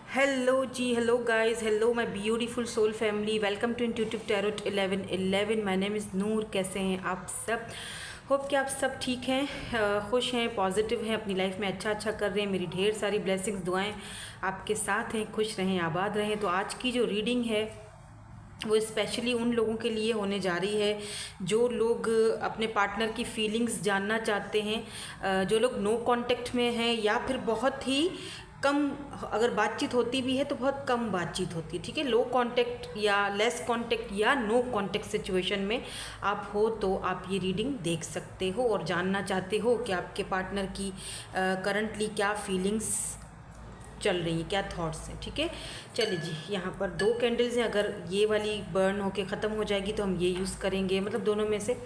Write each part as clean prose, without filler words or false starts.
Hello ji, hello guys, hello my beautiful soul family. Welcome to intuitive tarot 1111। My name is Noor. कैसे हैं आप सब? Hope कि आप सब ठीक हैं, खुश हैं, पॉजिटिव हैं, अपनी लाइफ में अच्छा अच्छा कर रहे हैं। मेरी ढेर सारी ब्लेसिंग्स, दुआएं आपके साथ हैं। खुश रहें, आबाद रहें। तो आज की जो रीडिंग है वो स्पेशली उन लोगों के लिए होने जा रही है जो लोग अपने पार्टनर की फीलिंग्स जानना चाहते हैं, जो लोग नो कांटेक्ट में हैं या फिर बहुत ही कम, अगर बातचीत होती भी है तो बहुत कम बातचीत होती है। ठीक है, लो कांटेक्ट या लेस कांटेक्ट या नो कांटेक्ट सिचुएशन में आप हो तो आप ये रीडिंग देख सकते हो और जानना चाहते हो कि आपके पार्टनर की करंटली क्या फीलिंग्स चल रही है, क्या थॉट्स हैं। ठीक है, चलिए जी, यहाँ पर दो कैंडल्स हैं। अगर ये वाली बर्न होके ख़त्म हो जाएगी तो हम ये यूज़ करेंगे, मतलब दोनों में से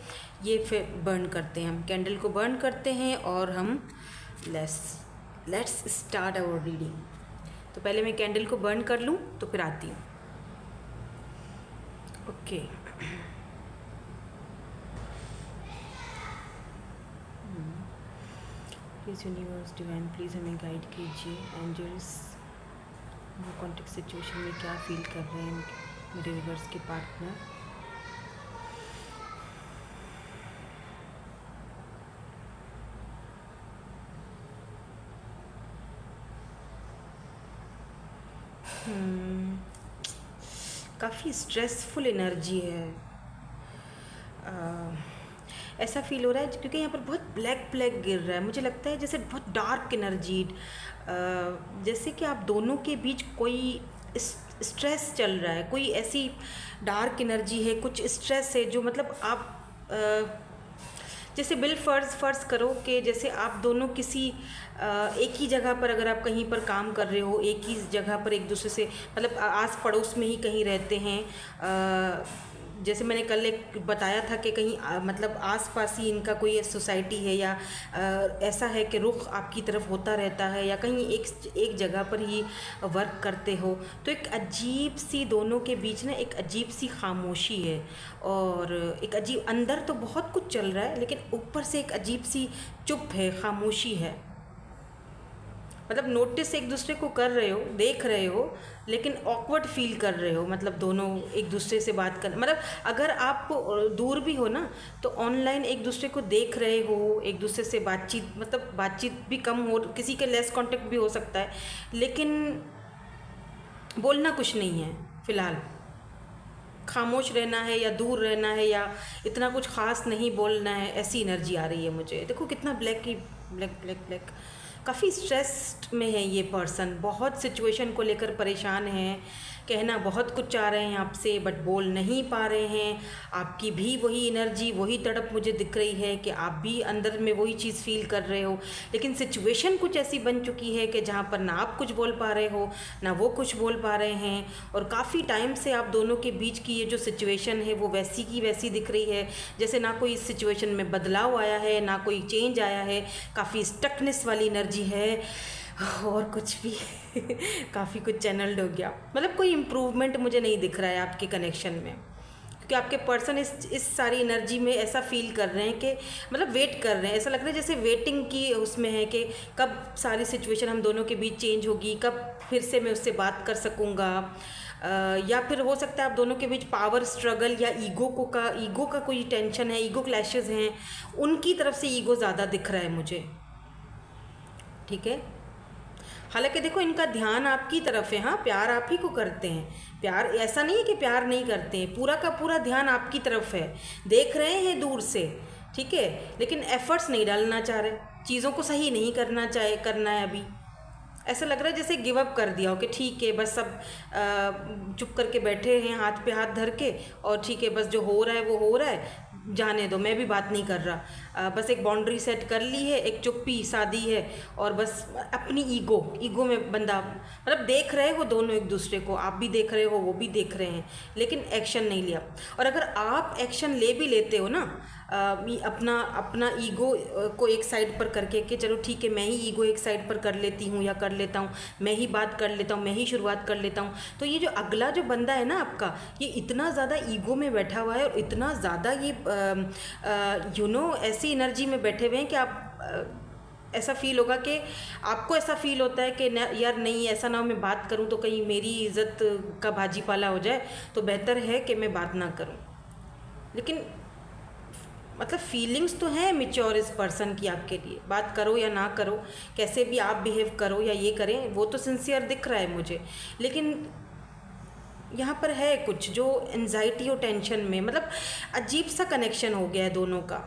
ये फिर बर्न करते हैं। हम कैंडल को बर्न करते हैं और हम लेट्स स्टार्ट आवर रीडिंग। तो पहले मैं कैंडल को बर्न कर लूँ तो फिर आती हूँ। Okay, please universe divine, please हमें गाइड कीजिए। एंजल्स नो कॉन्टेक्ट सिचुएशन में क्या फील कर रहे हैं मेरे रिवर्स के पार्टनर। काफ़ी स्ट्रेसफुल एनर्जी है। ऐसा फील हो रहा है क्योंकि यहाँ पर बहुत ब्लैक ब्लैक गिर रहा है। मुझे लगता है जैसे बहुत डार्क एनर्जी, जैसे कि आप दोनों के बीच कोई स्ट्रेस चल रहा है, कोई ऐसी डार्क एनर्जी है, कुछ स्ट्रेस है जो मतलब आप जैसे बिल फर्ज करो कि जैसे आप दोनों किसी एक ही जगह पर, अगर आप कहीं पर काम कर रहे हो, एक ही जगह पर एक दूसरे से मतलब आस पड़ोस में ही कहीं रहते हैं। जैसे मैंने कल एक बताया था कि कहीं मतलब आस पास ही इनका कोई सोसाइटी है या ऐसा है कि रुख आपकी तरफ होता रहता है या कहीं एक जगह पर ही वर्क करते हो। तो एक अजीब सी दोनों के बीच ना एक अजीब सी खामोशी है और एक अजीब, अंदर तो बहुत कुछ चल रहा है लेकिन ऊपर से एक अजीब सी चुप है, खामोशी है। मतलब नोटिस एक दूसरे को कर रहे हो, देख रहे हो, लेकिन ऑकवर्ड फील कर रहे हो। मतलब दोनों एक दूसरे से बात कर, मतलब अगर आप दूर भी हो ना तो ऑनलाइन एक दूसरे को देख रहे हो, एक दूसरे से बातचीत, मतलब बातचीत भी कम हो, किसी के लेस कांटेक्ट भी हो सकता है, लेकिन बोलना कुछ नहीं है फ़िलहाल। खामोश रहना है या दूर रहना है या इतना कुछ ख़ास नहीं बोलना है, ऐसी एनर्जी आ रही है मुझे। देखो कितना ब्लैक ही ब्लैक ब्लैक ब्लैक। काफ़ी स्ट्रेस्ड में है ये पर्सन, बहुत सिचुएशन को लेकर परेशान है, कहना बहुत कुछ चाह रहे हैं आपसे बट बोल नहीं पा रहे हैं। आपकी भी वही एनर्जी, वही तड़प मुझे दिख रही है कि आप भी अंदर में वही चीज़ फील कर रहे हो, लेकिन सिचुएशन कुछ ऐसी बन चुकी है कि जहाँ पर ना आप कुछ बोल पा रहे हो ना वो कुछ बोल पा रहे हैं। और काफ़ी टाइम से आप दोनों के बीच की ये जो सिचुएशन है वो वैसी की वैसी दिख रही है, जैसे ना कोई इस सिचुएशन में बदलाव आया है ना कोई चेंज आया है। काफ़ी स्टकनेस वाली एनर्जी है और कुछ भी काफ़ी कुछ चैनल्ड हो गया। मतलब कोई इम्प्रूवमेंट मुझे नहीं दिख रहा है आपके कनेक्शन में, क्योंकि आपके पर्सन इस सारी एनर्जी में ऐसा फील कर रहे हैं कि मतलब वेट कर रहे हैं। ऐसा लग रहा है जैसे वेटिंग की उसमें है कि कब सारी सिचुएशन हम दोनों के बीच चेंज होगी, कब फिर से मैं उससे बात कर सकूँगा। या फिर हो सकता है आप दोनों के बीच पावर स्ट्रगल या ईगो का कोई टेंशन है, ईगो क्लैशेस हैं, उनकी तरफ से ईगो ज़्यादा दिख रहा है मुझे। ठीक है, हालांकि देखो इनका ध्यान आपकी तरफ है। हाँ, प्यार आप ही को करते हैं, प्यार ऐसा नहीं है कि प्यार नहीं करते हैं, पूरा का पूरा ध्यान आपकी तरफ है, देख रहे हैं दूर से। ठीक है, लेकिन एफर्ट्स नहीं डालना चाह रहे, चीज़ों को सही नहीं करना है अभी। ऐसा लग रहा है जैसे गिव अप कर दिया हो कि ठीक है बस सब चुप करके बैठे हैं हाथ पे हाथ धर के, और ठीक है बस जो हो रहा है वो हो रहा है, जाने दो, मैं भी बात नहीं कर रहा। बस एक बाउंड्री सेट कर ली है, एक चुप्पी साधी है और बस अपनी ईगो में बंदा, मतलब देख रहे हो दोनों एक दूसरे को, आप भी देख रहे हो वो भी देख रहे हैं, लेकिन एक्शन नहीं लिया। और अगर आप एक्शन ले भी लेते हो ना, अपना ईगो को एक साइड पर करके कि चलो ठीक है मैं ही ईगो एक साइड पर कर लेती हूँ या कर लेता हूँ, मैं ही बात कर लेता हूँ, मैं ही शुरुआत कर लेता हूँ, तो ये जो अगला जो बंदा है ना आपका, ये इतना ज़्यादा ईगो में बैठा हुआ है और इतना ज़्यादा ये ऐसी एनर्जी में बैठे हुए हैं कि आप ऐसा फील होगा कि आपको ऐसा फील होता है कि न यार नहीं, ऐसा ना हो मैं बात करूं तो कहीं मेरी इज़्ज़त का भाजीपाला हो जाए, तो बेहतर है कि मैं बात ना करूं। लेकिन मतलब फीलिंग्स तो हैं मिच्योर इस पर्सन की आपके लिए, बात करो या ना करो, कैसे भी आप बिहेव करो या ये करें, वो तो सिंसियर दिख रहा है मुझे। लेकिन यहाँ पर है कुछ जो एंजाइटी और टेंशन में, मतलब अजीब सा कनेक्शन हो गया है दोनों का।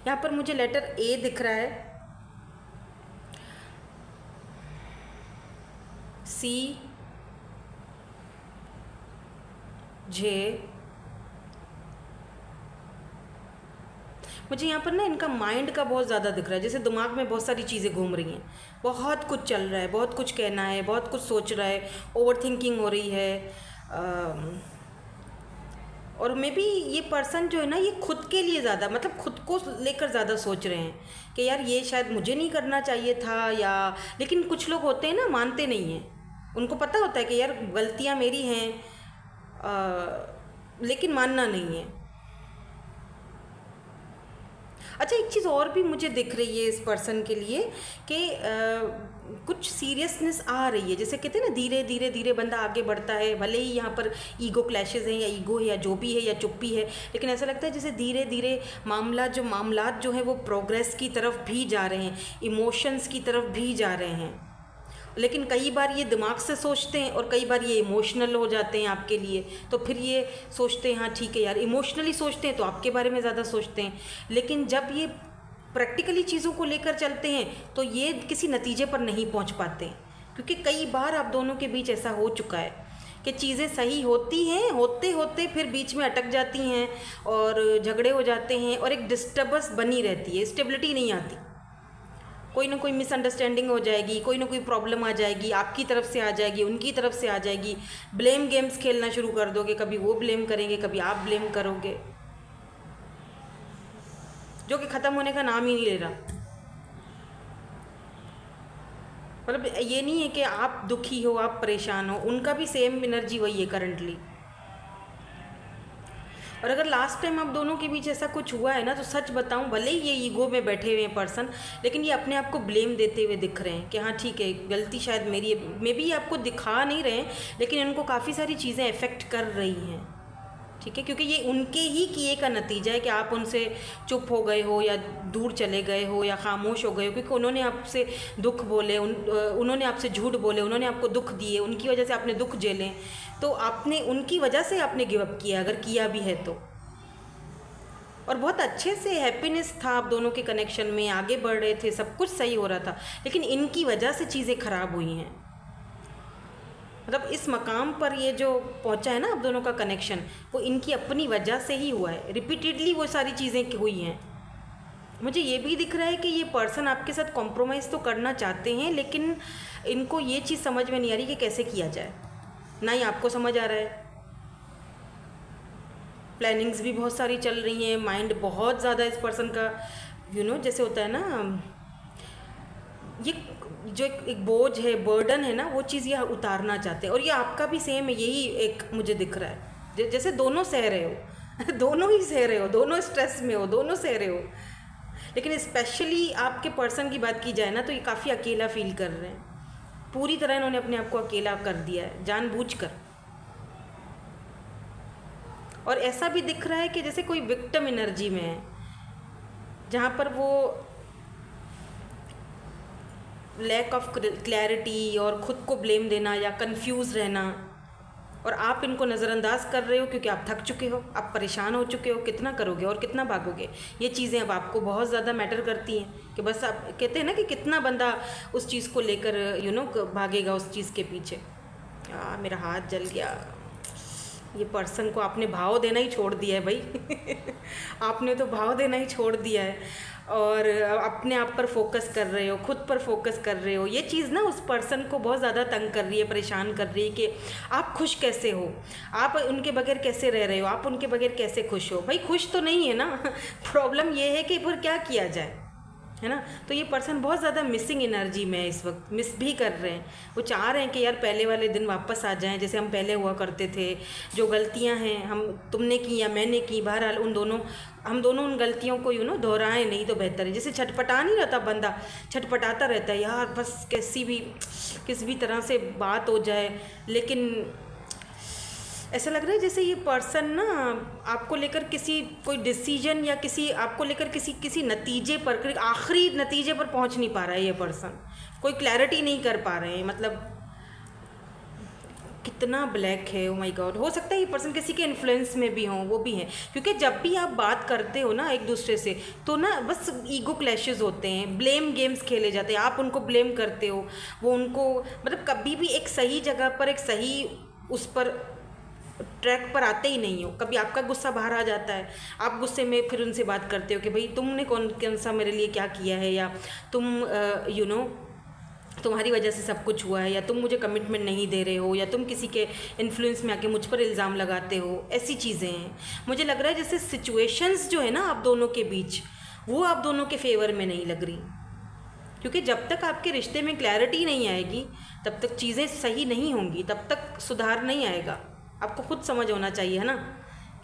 यहाँ पर मुझे लेटर ए दिख रहा है, सी, जे, मुझे यहाँ पर ना इनका माइंड का बहुत ज़्यादा दिख रहा है, जैसे दिमाग में बहुत सारी चीज़ें घूम रही हैं, बहुत कुछ चल रहा है, बहुत कुछ कहना है, बहुत कुछ सोच रहा है, ओवर थिंकिंग हो रही है। और मे बी ये पर्सन जो है ना, ये खुद के लिए ज़्यादा, मतलब खुद को लेकर ज़्यादा सोच रहे हैं कि यार ये शायद मुझे नहीं करना चाहिए था, या लेकिन कुछ लोग होते हैं ना मानते नहीं हैं, उनको पता होता है कि यार गलतियाँ मेरी हैं, लेकिन मानना नहीं है। अच्छा, एक चीज़ और भी मुझे दिख रही है इस पर्सन के लिए कि कुछ सीरियसनेस आ रही है, जैसे कहते हैं ना धीरे धीरे धीरे बंदा आगे बढ़ता है, भले ही यहाँ पर ईगो क्लैशेस हैं या ईगो है या जो भी है या चुप्पी है, लेकिन ऐसा लगता है जैसे धीरे धीरे मामलात जो है वो प्रोग्रेस की तरफ भी जा रहे हैं, इमोशंस की तरफ भी जा रहे हैं। लेकिन कई बार ये दिमाग से सोचते हैं और कई बार ये इमोशनल हो जाते हैं आपके लिए, तो फिर ये सोचते हैं हाँ ठीक है यार, इमोशनली सोचते हैं तो आपके बारे में ज़्यादा सोचते हैं, लेकिन जब ये प्रैक्टिकली चीज़ों को लेकर चलते हैं तो ये किसी नतीजे पर नहीं पहुंच पाते, क्योंकि कई बार आप दोनों के बीच ऐसा हो चुका है कि चीज़ें सही होती हैं, होते होते फिर बीच में अटक जाती हैं और झगड़े हो जाते हैं और एक डिस्टर्बेंस बनी रहती है, स्टेबिलिटी नहीं आती, कोई ना कोई मिसअंडरस्टैंडिंग हो जाएगी, कोई ना कोई प्रॉब्लम आ जाएगी, आपकी तरफ से आ जाएगी, उनकी तरफ से आ जाएगी, ब्लेम गेम्स खेलना शुरू कर दोगे, कभी वो ब्लेम करेंगे, कभी आप ब्लेम करोगे, जो कि ख़त्म होने का नाम ही नहीं ले रहा। मतलब ये नहीं है कि आप दुखी हो, आप परेशान हो, उनका भी सेम एनर्जी वही है करंटली। और अगर लास्ट टाइम आप दोनों के बीच ऐसा कुछ हुआ है ना, तो सच बताऊं, भले ही ये ईगो में बैठे हुए हैं पर्सन, लेकिन ये अपने आप को ब्लेम देते हुए दिख रहे हैं कि हाँ ठीक है, गलती शायद मेरी है। मे बी ये आपको दिखा नहीं रहे हैं, लेकिन इनको काफ़ी सारी चीज़ें अफेक्ट कर रही हैं, ठीक है, क्योंकि ये उनके ही किए का नतीजा है कि आप उनसे चुप हो गए हो या दूर चले गए हो या खामोश हो गए हो, क्योंकि उन्होंने आपसे दुख बोले, उन्होंने आपसे झूठ बोले, उन्होंने आपको दुख दिए, उनकी वजह से आपने दुख झेले, तो आपने उनकी वजह से आपने गिव अप किया, अगर किया भी है तो। और बहुत अच्छे से हैप्पीनेस था आप दोनों के कनेक्शन में, आगे बढ़ रहे थे, सब कुछ सही हो रहा था, लेकिन इनकी वजह से चीज़ें खराब हुई हैं। मतलब इस मकाम पर ये जो पहुंचा है ना आप दोनों का कनेक्शन, वो इनकी अपनी वजह से ही हुआ है, रिपीटेडली वो सारी चीज़ें हुई हैं। मुझे ये भी दिख रहा है कि ये पर्सन आपके साथ कॉम्प्रोमाइज़ तो करना चाहते हैं, लेकिन इनको ये चीज़ समझ में नहीं आ रही कि कैसे किया जाए, ना ही आपको समझ आ रहा है। प्लानिंग्स भी बहुत सारी चल रही हैं, माइंड बहुत ज़्यादा इस पर्सन का जैसे होता है ना, ये जो एक बोझ है, बर्डन है ना, वो चीज़ ये उतारना चाहते हैं। और ये आपका भी सेम है, यही एक मुझे दिख रहा है, जैसे दोनों सह रहे हो दोनों ही सह रहे हो, दोनों स्ट्रेस में हो, दोनों सह रहे हो। लेकिन स्पेशली आपके पर्सन की बात की जाए ना, तो ये काफ़ी अकेला फील कर रहे हैं, पूरी तरह इन्होंने अपने आप को अकेला कर दिया है जानबूझकर। और ऐसा भी दिख रहा है कि जैसे कोई विक्टिम एनर्जी में है, जहाँ पर वो लैक ऑफ क्लैरिटी और ख़ुद को ब्लेम देना या कंफ्यूज रहना, और आप इनको नज़रअंदाज कर रहे हो क्योंकि आप थक चुके हो, आप परेशान हो चुके हो, कितना करोगे और कितना भागोगे। ये चीज़ें अब आपको बहुत ज़्यादा मैटर करती हैं कि बस आप कहते हैं ना कि कितना बंदा उस चीज़ को लेकर भागेगा उस चीज़ के पीछे। मेरा हाथ जल गया। ये पर्सन को आपने भाव देना ही छोड़ दिया है भाई आपने तो भाव देना ही छोड़ दिया है और अपने आप पर फोकस कर रहे हो, खुद पर फोकस कर रहे हो। ये चीज़ ना उस पर्सन को बहुत ज़्यादा तंग कर रही है, परेशान कर रही है कि आप खुश कैसे हो, आप उनके बगैर कैसे रह रहे हो, आप उनके बगैर कैसे खुश हो। भाई खुश तो नहीं है ना प्रॉब्लम ये है कि फिर क्या किया जाए। है ना। तो ये पर्सन बहुत ज़्यादा मिसिंग एनर्जी में है इस वक्त, मिस भी कर रहे हैं। वो चाह रहे हैं कि यार पहले वाले दिन वापस आ जाएं, जैसे हम पहले हुआ करते थे। जो गलतियां हैं हम तुमने की या मैंने की, बहरहाल हम दोनों उन गलतियों को दोहराएं नहीं तो बेहतर है। जैसे छटपटा नहीं रहता बंदा, छटपटाता रहता है यार बस किस भी तरह से बात हो जाए, लेकिन ऐसा लग रहा है जैसे ये पर्सन ना आपको लेकर कोई डिसीजन या आपको लेकर किसी नतीजे पर, आखिरी नतीजे पर पहुंच नहीं पा रहा है ये पर्सन, कोई क्लैरिटी नहीं कर पा रहे हैं। मतलब कितना ब्लैक है, ओ माय गॉड। हो सकता है ये पर्सन किसी के इन्फ्लुएंस में भी हों, वो भी हैं, क्योंकि जब भी आप बात करते हो ना एक दूसरे से तो ना बस ईगो क्लैशेस होते हैं, ब्लेम गेम्स खेले जाते हैं, आप उनको ब्लेम करते हो, वो उनको, मतलब कभी भी एक सही जगह पर, एक सही उस पर ट्रैक पर आते ही नहीं हो। कभी आपका गुस्सा बाहर आ जाता है, आप गुस्से में फिर उनसे बात करते हो कि भाई तुमने कौन सा मेरे लिए क्या किया है, या तुम तुम्हारी वजह से सब कुछ हुआ है, या तुम मुझे कमिटमेंट नहीं दे रहे हो, या तुम किसी के इन्फ्लुएंस में आके मुझ पर इल्ज़ाम लगाते हो। ऐसी चीज़ें हैं। मुझे लग रहा है जैसे सिचुएशंस जो है ना आप दोनों के बीच, वो आप दोनों के फेवर में नहीं लग रही, क्योंकि जब तक आपके रिश्ते में क्लैरिटी नहीं आएगी तब तक चीज़ें सही नहीं होंगी, तब तक सुधार नहीं आएगा। आपको खुद समझ होना चाहिए, है ना,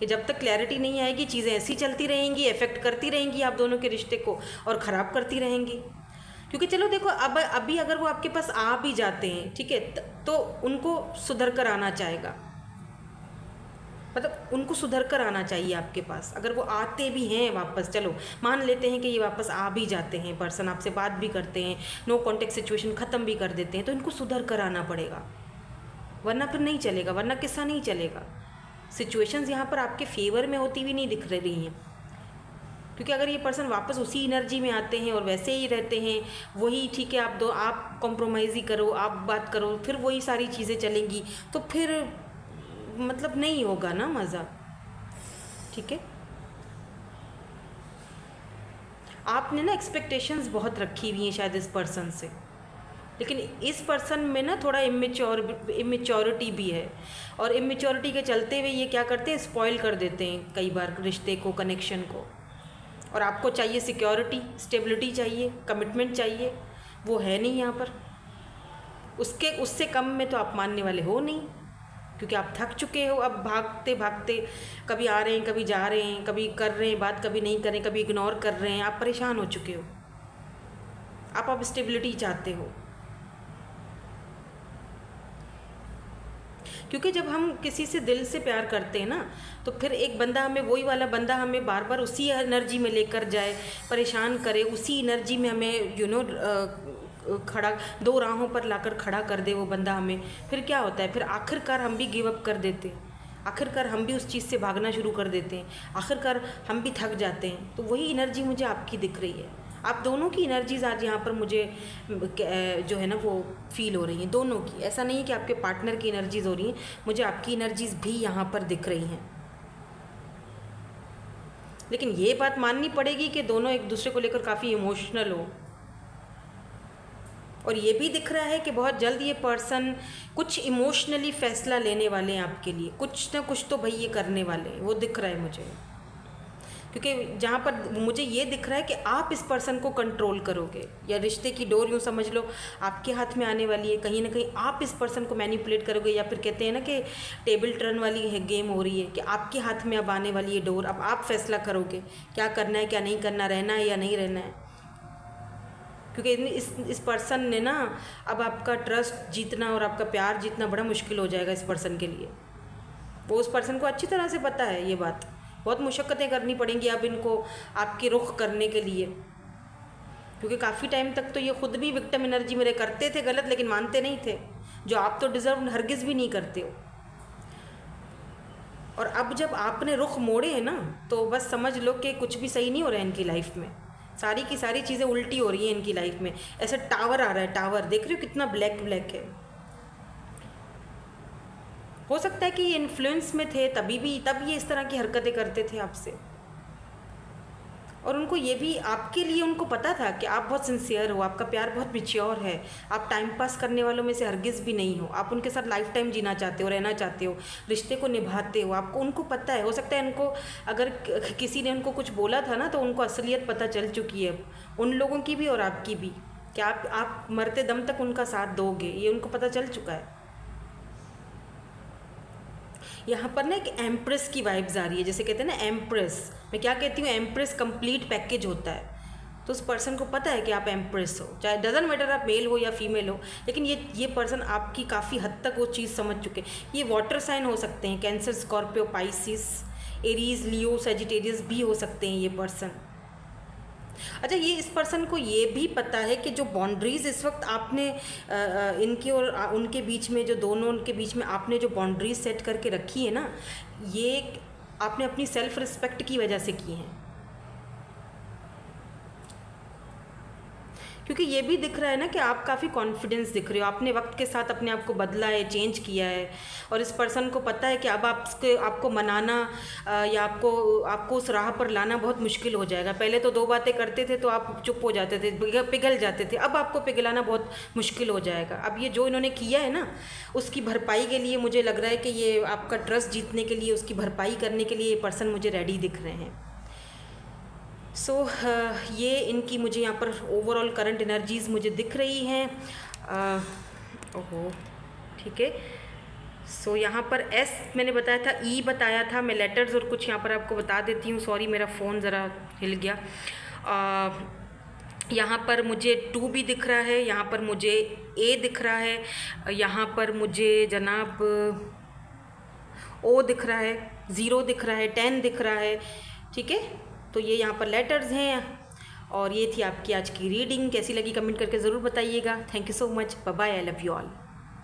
कि जब तक क्लैरिटी नहीं आएगी चीज़ें ऐसी चलती रहेंगी, इफ़ेक्ट करती रहेंगी आप दोनों के रिश्ते को और ख़राब करती रहेंगी। क्योंकि चलो देखो, अभी अगर वो आपके पास आ भी जाते हैं, ठीक है, तो उनको सुधर कर आना चाहेगा, मतलब उनको सुधर कर आना चाहिए आपके पास। अगर वो आते भी हैं वापस, चलो मान लेते हैं कि ये वापस आ भी जाते हैं, पर्सन आपसे बात भी करते हैं, नो कॉन्टेक्ट सिचुएशन ख़त्म भी कर देते हैं, तो इनको सुधर कर आना पड़ेगा, वरना फिर नहीं चलेगा, वरना किस्सा नहीं चलेगा। सिचुएशंस यहाँ पर आपके फेवर में होती हुई नहीं दिख रही हैं, क्योंकि अगर ये पर्सन वापस उसी एनर्जी में आते हैं और वैसे ही रहते हैं, वही ठीक है, आप कॉम्प्रोमाइज़ ही करो, आप बात करो, फिर वही सारी चीज़ें चलेंगी, तो फिर मतलब नहीं होगा ना मज़ा। ठीक है, आपने ना एक्सपेक्टेशंस बहुत रखी हुई हैं शायद इस पर्सन से, लेकिन इस पर्सन में ना थोड़ा इमेच्योरिटी भी है, और इमेच्योरिटी के चलते हुए ये क्या करते हैं, स्पॉइल कर देते हैं कई बार रिश्ते को, कनेक्शन को। और आपको चाहिए सिक्योरिटी, स्टेबिलिटी चाहिए, कमिटमेंट चाहिए, वो है नहीं यहाँ पर। उससे कम में तो आप मानने वाले हो नहीं, क्योंकि आप थक चुके हो अब भागते भागते, कभी आ रहे हैं, कभी जा रहे हैं, कभी कर रहे हैं बात, कभी नहीं कर रहे हैं, कभी इग्नोर कर रहे हैं। आप परेशान हो चुके हो, आप स्टेबिलिटी चाहते हो। क्योंकि जब हम किसी से दिल से प्यार करते हैं ना, तो फिर एक बंदा हमें, वही वाला बंदा हमें बार बार उसी एनर्जी में लेकर जाए, परेशान करे, उसी एनर्जी में हमें खड़ा, दो राहों पर लाकर खड़ा कर दे वो बंदा हमें, फिर क्या होता है, फिर आखिरकार हम भी गिव अप कर देते हैं, आखिरकार हम भी उस चीज़ से भागना शुरू कर देते हैं, आखिरकार हम भी थक जाते हैं। तो वही एनर्जी मुझे आपकी दिख रही है। आप दोनों की एनर्जीज आज यहाँ पर मुझे जो है ना वो फील हो रही हैं, दोनों की। ऐसा नहीं है कि आपके पार्टनर की एनर्जीज हो रही हैं, मुझे आपकी एनर्जीज भी यहाँ पर दिख रही हैं। लेकिन ये बात माननी पड़ेगी कि दोनों एक दूसरे को लेकर काफ़ी इमोशनल हो, और ये भी दिख रहा है कि बहुत जल्द ये पर्सन कुछ इमोशनली फैसला लेने वाले हैं आपके लिए, कुछ ना कुछ तो भाई ये करने वाले हैं, वो दिख रहा है मुझे। क्योंकि जहाँ पर मुझे ये दिख रहा है कि आप इस पर्सन को कंट्रोल करोगे, या रिश्ते की डोर यूँ समझ लो आपके हाथ में आने वाली है, कहीं ना कहीं आप इस पर्सन को मैनिपुलेट करोगे, या फिर कहते हैं ना कि टेबल टर्न वाली है गेम हो रही है, कि आपके हाथ में अब आने वाली है डोर, अब आप फैसला करोगे क्या करना है, क्या नहीं करना, रहना है या नहीं रहना है। क्योंकि इस पर्सन ने ना अब आपका ट्रस्ट जीतना और आपका प्यार जीतना बड़ा मुश्किल हो जाएगा इस पर्सन के लिए। वो उस पर्सन को अच्छी तरह से पता है ये बात, बहुत मुशक्क़तें करनी पड़ेंगी अब इनको आपके रुख करने के लिए, क्योंकि काफ़ी टाइम तक तो ये खुद भी विक्टिम एनर्जी मेरे करते थे गलत, लेकिन मानते नहीं थे, जो आप तो डिज़र्व हरगिज़ भी नहीं करते हो। और अब जब आपने रुख मोड़े हैं ना, तो बस समझ लो कि कुछ भी सही नहीं हो रहा है इनकी लाइफ में, सारी की सारी चीज़ें उल्टी हो रही हैं इनकी लाइफ में। ऐसे टावर आ रहा है, टावर देख रहे हो कितना ब्लैक ब्लैक है। हो सकता है कि ये इन्फ्लुएंस में थे तब ये इस तरह की हरकतें करते थे आपसे, और उनको ये भी आपके लिए उनको पता था कि आप बहुत सिंसियर हो, आपका प्यार बहुत मैच्योर है, आप टाइम पास करने वालों में से हरगिज़ भी नहीं हो, आप उनके साथ लाइफ टाइम जीना चाहते हो, रहना चाहते हो, रिश्ते को निभाते हो, आपको उनको पता है। हो सकता है उनको अगर किसी ने उनको कुछ बोला था ना तो उनको असलियत पता चल चुकी है, उन लोगों की भी और आपकी भी, कि आप मरते दम तक उनका साथ दोगे, ये उनको पता चल चुका है। यहाँ पर ना एक एम्प्रेस की वाइब्स आ रही है, जैसे कहते हैं ना एम्प्रेस, मैं क्या कहती हूँ, एम्प्रेस कंप्लीट पैकेज होता है। तो उस पर्सन को पता है कि आप एम्प्रेस हो, चाहे डजंट मैटर आप मेल हो या फीमेल हो, लेकिन ये पर्सन आपकी काफ़ी हद तक वो चीज़ समझ चुके हैं। ये वाटर साइन हो सकते हैं, कैंसर, स्कॉर्पियो, पाइसिस, एरीज, लियो, सेजिटेरियस भी हो सकते हैं ये पर्सन। अच्छा, ये इस पर्सन को ये भी पता है कि जो बाउंड्रीज इस वक्त आपने इनके और उनके बीच में, जो दोनों उनके बीच में आपने जो बाउंड्रीज सेट करके रखी है ना, ये आपने अपनी सेल्फ रिस्पेक्ट की वजह से की हैं। क्योंकि ये भी दिख रहा है ना कि आप काफ़ी कॉन्फिडेंस दिख रहे हो, आपने वक्त के साथ अपने आप को बदला है, चेंज किया है, और इस पर्सन को पता है कि अब आपको मनाना या आपको उस राह पर लाना बहुत मुश्किल हो जाएगा। पहले तो 2 बातें करते थे तो आप चुप हो जाते थे, पिघल जाते थे, अब आपको पिघलाना बहुत मुश्किल हो जाएगा। अब ये जो इन्होंने किया है ना, उसकी भरपाई के लिए मुझे लग रहा है कि ये आपका ट्रस्ट जीतने के लिए, उसकी भरपाई करने के लिए ये पर्सन मुझे रेडी दिख रहे हैं। सो ये इनकी मुझे यहाँ पर ओवरऑल करंट एनर्जीज़ मुझे दिख रही हैं। ओहो, ठीक है। सो यहाँ पर एस मैंने बताया था, ई बताया था, मैं लेटर्स और कुछ यहाँ पर आपको बता देती हूँ। सॉरी, मेरा फ़ोन ज़रा हिल गया। यहाँ पर मुझे 2 भी दिख रहा है, यहाँ पर मुझे ए दिख रहा है, यहाँ पर मुझे जनाब ओ दिख रहा है, 0 दिख रहा है, 10 दिख रहा है, ठीक है। तो ये यहाँ पर लेटर्स हैं, और ये थी आपकी आज की रीडिंग। कैसी लगी कमेंट करके ज़रूर बताइएगा। Thank you so much, bye bye, I love you all.